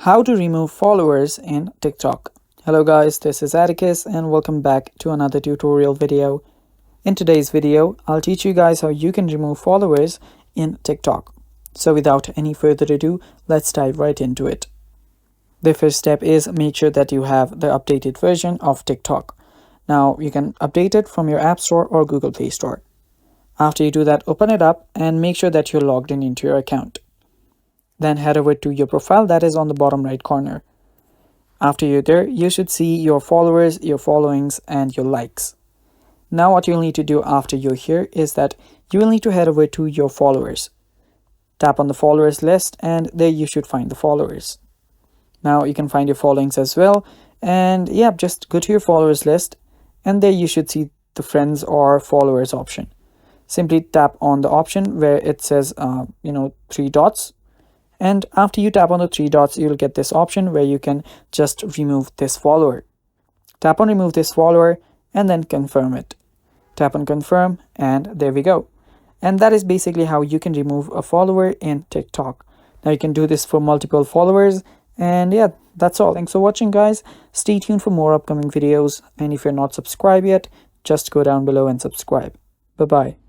How to remove followers in TikTok. Hello guys, this is Atticus and welcome back to another tutorial video. In today's video, I'll teach you guys how you can remove followers in TikTok. So without any further ado, let's dive right into it. The first step is make sure that you have the updated version of TikTok. Now you can update it from your App Store or Google Play Store. After you do that, open it up and make sure that you're logged in into your account. Then head over to your profile that is on the bottom right corner. After you're there, you should see your followers, your followings, and your likes. Now what you'll need to do after you're here is that you will need to head over to your followers. Tap on the followers list and there you should find the followers. Now you can find your followings as well, and yeah, just go to your followers list and there you should see the friends or followers option. Simply tap on the option where it says three dots. And after you tap on the three dots, you'll get this option where you can just remove this follower. Tap on remove this follower and then confirm it. Tap on confirm and there we go. And that is basically how you can remove a follower in TikTok. Now you can do this for multiple followers, and yeah, that's all. Thanks for watching guys. Stay tuned for more upcoming videos, and if you're not subscribed yet, just go down below and subscribe. Bye bye.